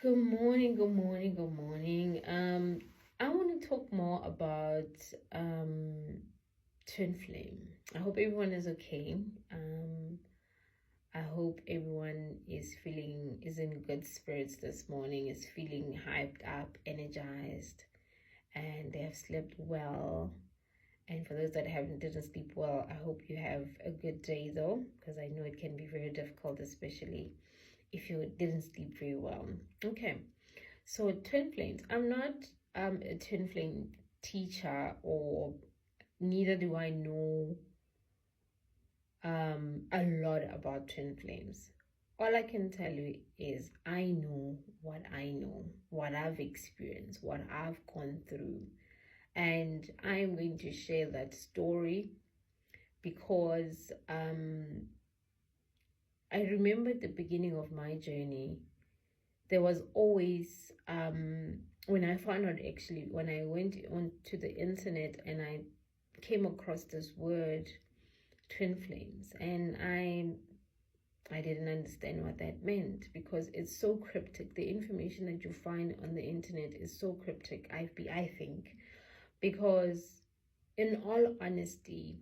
Good morning, good morning, good morning. I want to talk more about twin flame. I hope everyone is okay. I hope everyone is in good spirits this morning, is feeling hyped up, energized, and they have slept well. And for those that haven't didn't sleep well, I hope you have a good day though, because I know it can be very difficult, especially if you didn't sleep very well. Okay. So twin flames. I'm not a twin flame teacher, or neither do I know a lot about twin flames. All I can tell you is I know, what I've experienced, what I've gone through, and I'm going to share that story because I remember at the beginning of my journey there was always when I found out, actually, when I went onto the internet and I came across this word twin flames, and I didn't understand what that meant because it's so cryptic. The information that you find on the internet is so cryptic, I think, because in all honesty,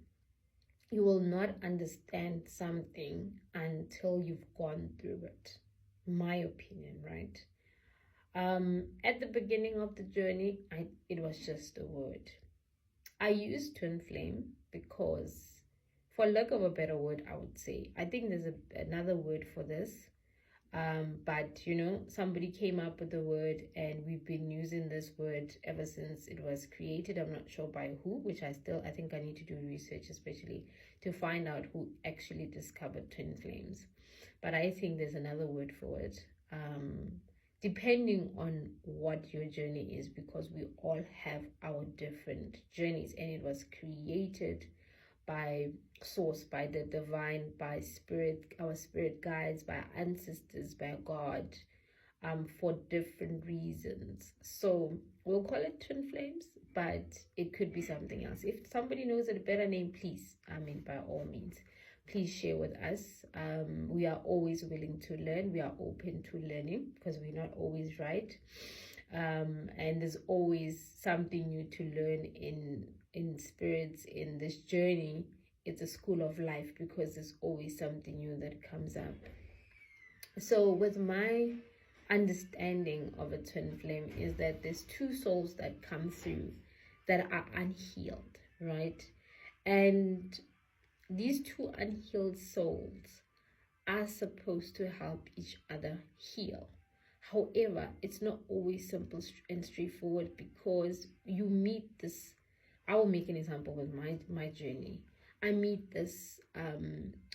you will not understand something until you've gone through it. My opinion, right? At the beginning of the journey, it was just a word. I use twin flame because, for lack of a better word, I would say, I think there's another word for this. But somebody came up with the word, and we've been using this word ever since it was created. I'm not sure by who, which I think I need to do research, especially to find out who actually discovered twin flames. But I think there's another word for it. Depending on what your journey is, because we all have our different journeys, and it was created by source, by the divine, by spirit, our spirit guides, by ancestors, by God, for different reasons. So we'll call it twin flames, but it could be something else. If somebody knows a better name, please, by all means, please share with us. We are always willing to learn. We are open to learning because we're not always right. And there's always something new to learn in spirits, in this journey. It's a school of life because there's always something new that comes up. So with my understanding of a twin flame is that there's two souls that come through that are unhealed, right? And these two unhealed souls are supposed to help each other heal. However, it's not always simple and straightforward because you meet this. I will make an example with my journey. I meet this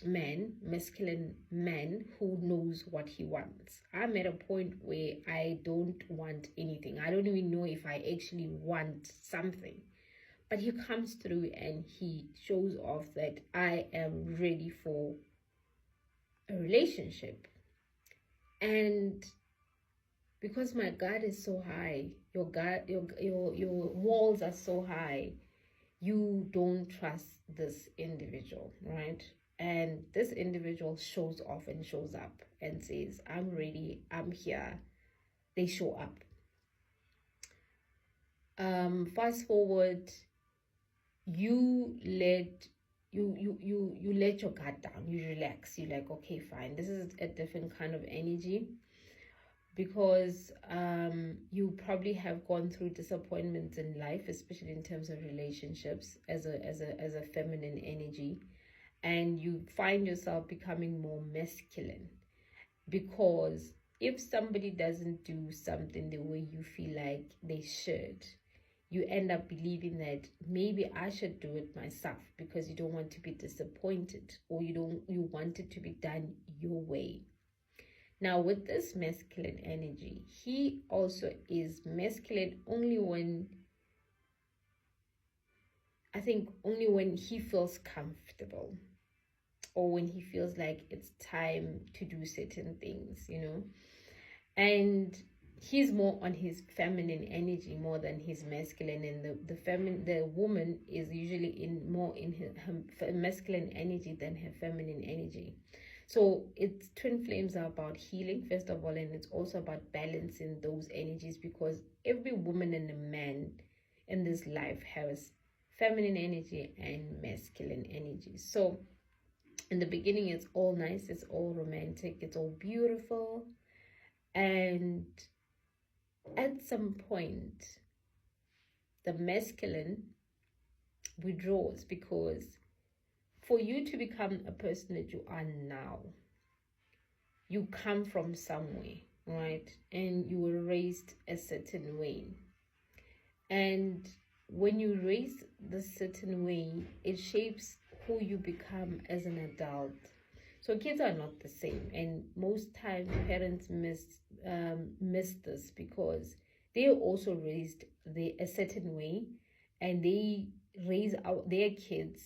masculine man who knows what he wants. I'm at a point where I don't want anything. I don't even know if I actually want something. But he comes through and he shows off that I am ready for a relationship. And because my guard is so high, your walls are so high, you don't trust this individual, right? And this individual shows off and shows up and says, I'm ready, I'm here. They show up. Fast forward, you let your guard down, you relax, you're like, okay, fine, this is a different kind of energy, because you probably have gone through disappointments in life, especially in terms of relationships, as a feminine energy, and you find yourself becoming more masculine, because if somebody doesn't do something the way you feel like they should, you end up believing that maybe I should do it myself, because you don't want to be disappointed, or you want it to be done your way. Now, with this masculine energy, he also is masculine only when he feels comfortable, or when he feels like it's time to do certain things, and he's more on his feminine energy more than his masculine, and the woman is usually more in her masculine energy than her feminine energy. So it's twin flames are about healing, first of all, and it's also about balancing those energies, because every woman and a man in this life has feminine energy and masculine energy. So in the beginning, it's all nice, it's all romantic, it's all beautiful. And at some point, the masculine withdraws, because for you to become a person that you are now, you come from somewhere, right? And you were raised a certain way. And when you raise the certain way, it shapes who you become as an adult. So kids are not the same, and most times parents miss this, because they are also raised a certain way, and they raise out their kids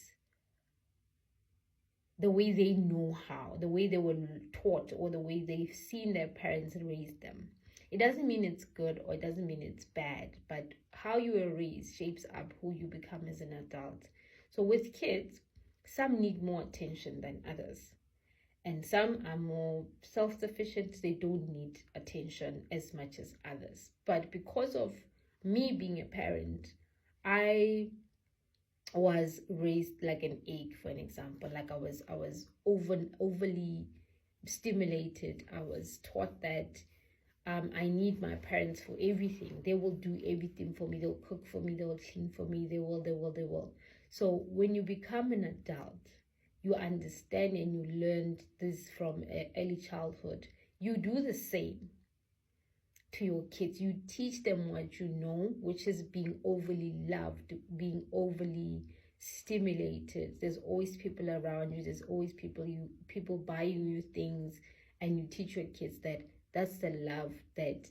the way they know how, the way they were taught, or the way they've seen their parents raise them. It doesn't mean it's good, or it doesn't mean it's bad, but how you were raised shapes up who you become as an adult. So with kids, some need more attention than others, and some are more self-sufficient. They don't need attention as much as others. But because of me being a parent, I was raised like an egg, for an example. Like I was overly stimulated. I was taught that I need my parents for everything. They will do everything for me. They'll cook for me. They will clean for me. They will. So when you become an adult, you understand and you learned this from early childhood. You do the same to your kids. You teach them what you know, which is being overly loved, being overly stimulated. There's always people around you. There's always people buying you things, and you teach your kids that that's the love that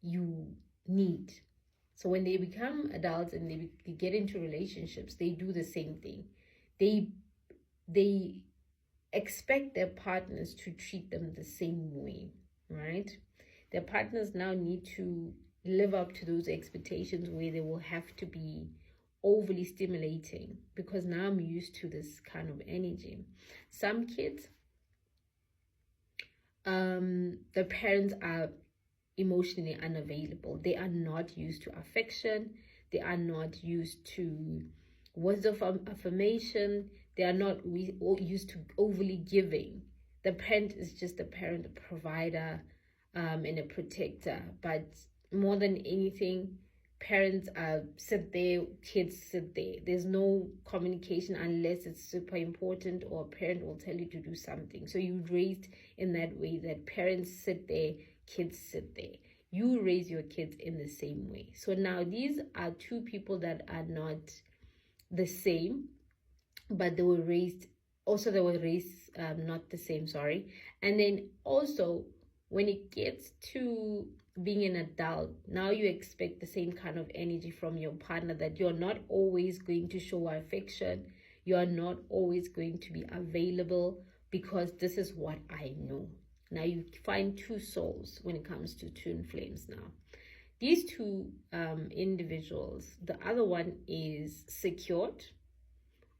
you need. So when they become adults and they get into relationships, they do the same thing. They expect their partners to treat them the same way, right? Their partners now need to live up to those expectations, where they will have to be overly stimulating, because now I'm used to this kind of energy. Some kids, the parents are emotionally unavailable. They are not used to affection. They are not used to words of affirmation. They are not used to overly giving. The parent is just a parent, a provider, and a protector. But more than anything, parents sit there, kids sit there. There's no communication unless it's super important, or a parent will tell you to do something. So you're raised in that way, that parents sit there, kids sit there. You raise your kids in the same way. So now these are two people that are not the same, but they were raised not the same, sorry. And then also, when it gets to being an adult, now you expect the same kind of energy from your partner, that you're not always going to show affection, you're not always going to be available, because this is what I know. Now you find two souls when it comes to twin flames. Now these two individuals, the other one is secured,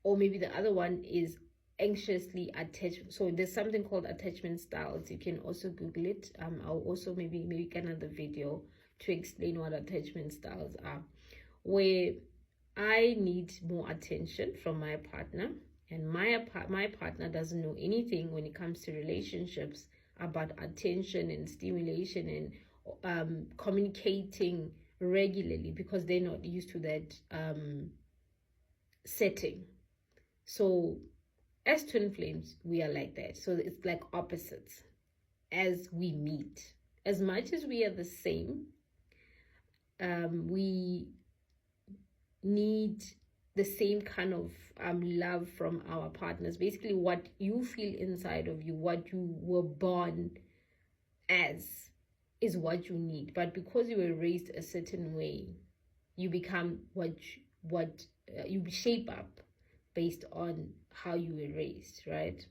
or maybe the other one is anxiously attached. So there's something called attachment styles. You can also Google it. I'll also maybe make another video to explain what attachment styles are, where I need more attention from my partner, and my partner doesn't know anything when it comes to relationships about attention and stimulation and communicating regularly, because they're not used to that setting. So as twin flames, we are like that. So it's like opposites as we meet. As much as we are the same, we need the same kind of love from our partners. Basically, what you feel inside of you, what you were born as, is what you need. But because you were raised a certain way, you become what you shape up based on how you were raised, right?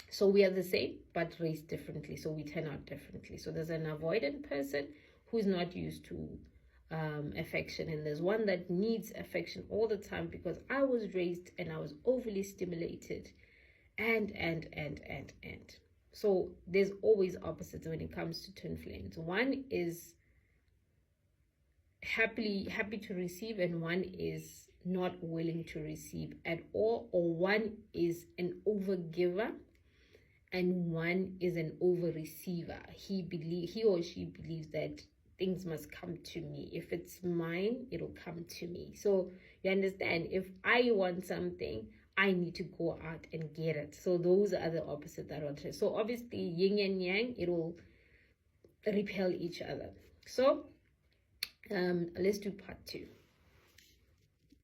So we are the same but raised differently, so we turn out differently. So there's an avoidant person who's not used to affection, and there's one that needs affection all the time, because I was raised and I was overly stimulated, and. So there's always opposites when it comes to twin flames. One is happy to receive, and one is not willing to receive at all, or one is an overgiver and one is an over receiver. He or she believes that things must come to me. If it's mine, it'll come to me. So you understand, if I want something, I need to go out and get it. So those are the opposite that are. So obviously yin and yang, it will repel each other. So let's do part 2.